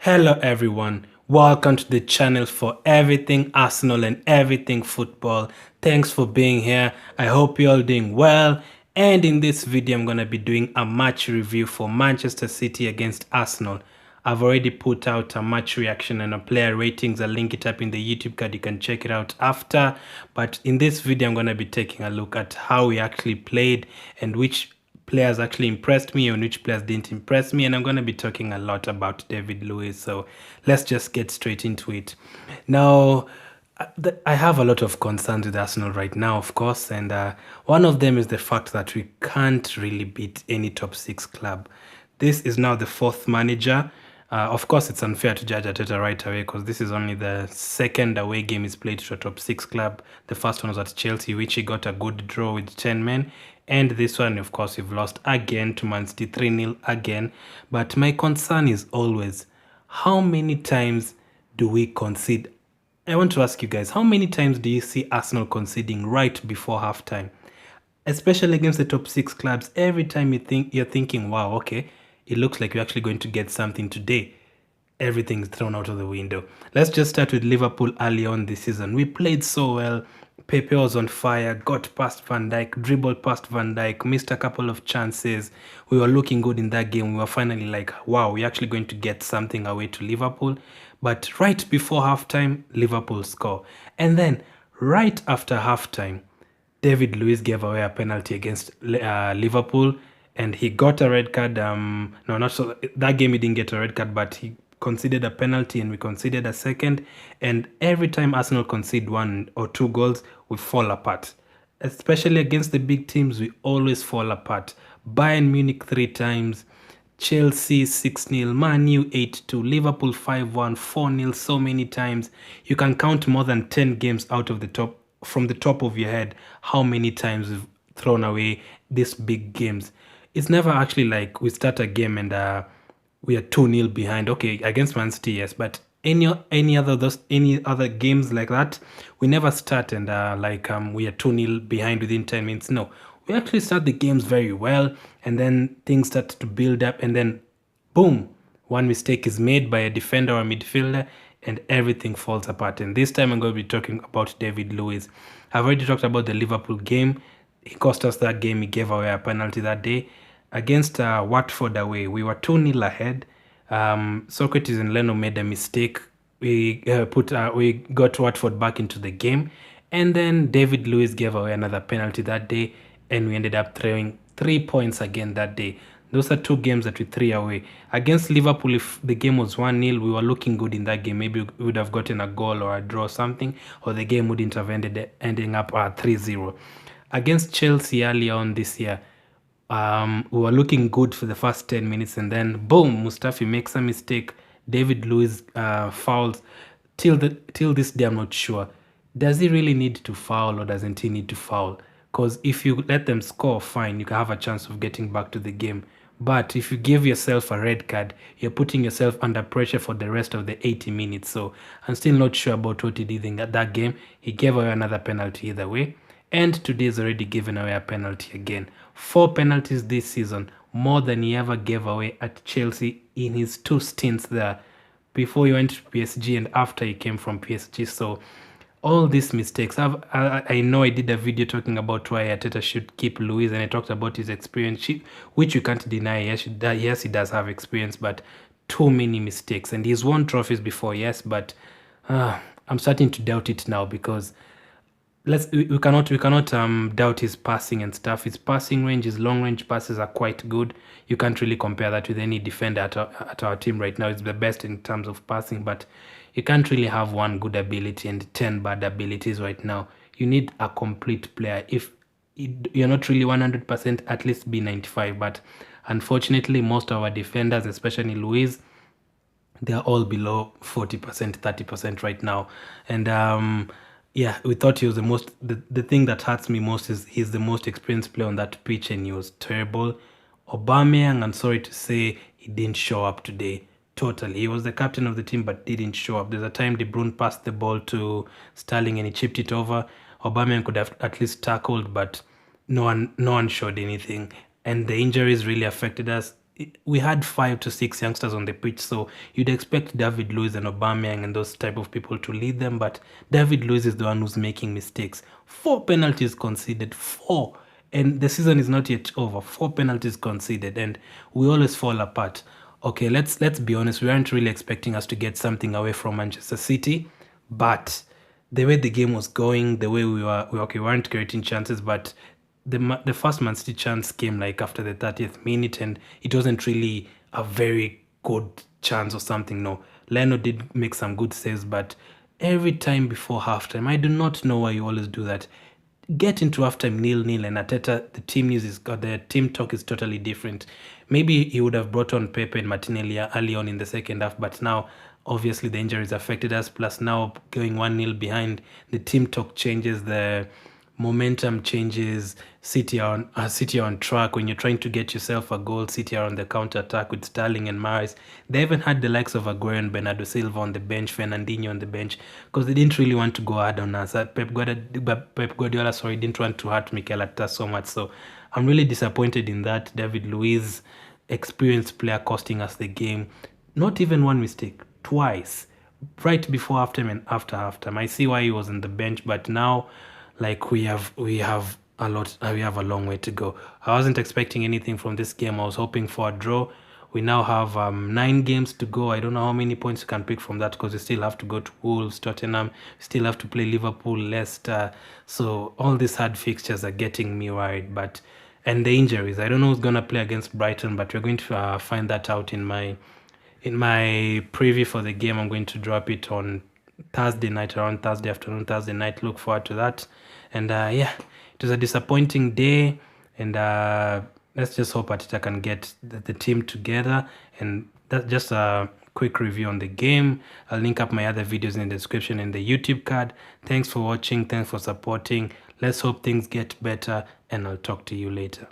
Hello everyone, welcome to the channel for everything Arsenal and everything football. Thanks for being here. I hope you're all doing well. And in this video, I'm going to be doing a match review for Manchester City against Arsenal. I've already put out a match reaction and a player ratings. I'll link it up in the YouTube card. You can check it out after. But in this video, I'm going to be taking a look at how we actually played and which players actually impressed me and which players didn't impress me, and I'm going to be talking a lot about David Luiz. So let's just get straight into it. Now, I have a lot of concerns with Arsenal right now, of course, and one of them is the fact that we can't really beat any top six club. This is now the fourth manager. Of course, it's unfair to judge Arteta right away because this is only the second away game he's played to a top six club. The first one was at Chelsea, which he got a good draw with 10 men. And this one, of course, we've lost again to Man City 3-0 again. But my concern is always, how many times do we concede? I want to ask you guys, how many times do you see Arsenal conceding right before halftime? Especially against the top six clubs, every time you're thinking, wow, okay, it looks like you're actually going to get something today, everything's thrown out of the window. Let's just start with Liverpool early on this season. We played so well. Pepe was on fire, got past Van Dijk, dribbled past Van Dijk, missed a couple of chances. We were looking good in that game. We were finally like, wow, we're actually going to get something away to Liverpool. But right before halftime, Liverpool score. And then right after halftime, David Luiz gave away a penalty against Liverpool, and he got a red card. No, not so. That game he didn't get a red card, but he conceded a penalty and we conceded a second. And every time Arsenal concede 1 or 2 goals, we fall apart. Especially against the big teams, we always fall apart. Bayern Munich 3 times, Chelsea 6-0, Man U 8-2, Liverpool 5-1, 4-0, so many times. You can count more than 10 games out of the top, from the top of your head, how many times we've thrown away these big games. It's never actually like we start a game and we are 2-0 behind. Okay, against Man City, yes, but any other games like that, we never start and we are 2-0 behind within 10 minutes. No, we actually start the games very well, and then things start to build up, and then boom, one mistake is made by a defender or a midfielder, and everything falls apart. And this time I'm going to be talking about David Luiz. I've already talked about the Liverpool game. He cost us that game. He gave away a penalty that day. Against Watford away, we were 2-0 ahead. Socrates and Leno made a mistake. We got Watford back into the game. And then David Luiz gave away another penalty that day, and we ended up throwing 3 points again that day. Those are 2 games that we threw away. Against Liverpool, if the game was 1-0, we were looking good in that game. Maybe we would have gotten a goal or a draw or something, or the game wouldn't have ending up 3-0. Against Chelsea earlier on this year, we were looking good for the first 10 minutes, and then boom, Mustafi makes a mistake. David Luiz fouls. Till this day, I'm not sure. Does he really need to foul, or doesn't he need to foul? Because if you let them score, fine, you can have a chance of getting back to the game. But if you give yourself a red card, you're putting yourself under pressure for the rest of the 80 minutes. So I'm still not sure about what he did in that game. He gave away another penalty either way. And today's already given away a penalty again. 4 penalties this season, more than he ever gave away at Chelsea in his 2 stints there, before he went to PSG and after he came from PSG. So all these mistakes, I know I did a video talking about why Arteta should keep Luiz, and I talked about his experience, which you can't deny. Yes, he does have experience, but too many mistakes. And he's won trophies before, yes, but I'm starting to doubt it now, because we cannot doubt his passing and stuff. His passing range, his long range passes are quite good. You can't really compare that with any defender at our team right now. It's the best in terms of passing, but you can't really have one good ability and 10 bad abilities right now. You need a complete player. If you're not really 100%, at least be 95. But unfortunately, most of our defenders, especially Luiz, they're all below 40%, 30% right now. And yeah, we thought he was the most. The thing that hurts me most is he's the most experienced player on that pitch, and he was terrible. Aubameyang, I'm sorry to say, he didn't show up today. Totally. He was the captain of the team, but didn't show up. There's a time De Bruyne passed the ball to Sterling and he chipped it over. Aubameyang could have at least tackled, but no one showed anything. And the injuries really affected us. we had 5 to 6 youngsters on the pitch, so you'd expect David Luiz and Aubameyang and those type of people to lead them, but David Luiz is the one who's making mistakes. 4 penalties conceded, 4, and the season is not yet over. 4 penalties conceded, and we always fall apart. Okay, let's be honest. We aren't really expecting us to get something away from Manchester City, but the way the game was going, the way we weren't creating chances, but the first Man City chance came like after the 30th minute, and it wasn't really a very good chance or something. No, Leno did make some good saves, but every time before halftime, I do not know why you always do that. Get into halftime 0-0, and Arteta, the team news is got the team talk is totally different. Maybe he would have brought on Pepe and Martinelli early on in the second half, but now obviously the injuries affected us. Plus now going 1-0 behind, the team talk changes, the momentum changes. City are on track. When you're trying to get yourself a goal, City are on the counter attack with Sterling and Mahrez. They even had the likes of Aguero and Bernardo Silva on the bench, Fernandinho on the bench, because they didn't really want to go hard on us. Pep Guardiola, didn't want to hurt Mikel Arteta so much. So I'm really disappointed in that. David Luiz, experienced player, costing us the game. Not even one mistake, twice, right before halftime and after halftime. I see why he was on the bench, but now, like, we have a long way to go. I wasn't expecting anything from this game. I was hoping for a draw. We now have 9 games to go. I don't know how many points you can pick from that, because we still have to go to Wolves, Tottenham, still have to play Liverpool, Leicester. So all these hard fixtures are getting me worried. And the injuries, I don't know who's gonna play against Brighton, but we're going to find that out in my preview for the game. I'm going to drop it on Thursday night, around Thursday afternoon, Thursday night. Look forward to that. And yeah, it was a disappointing day, and let's just hope Arteta can get the team together. And that's just a quick review on the game. I'll link up my other videos in the description and the YouTube card. Thanks for watching. Thanks for supporting. Let's hope things get better, and I'll talk to you later.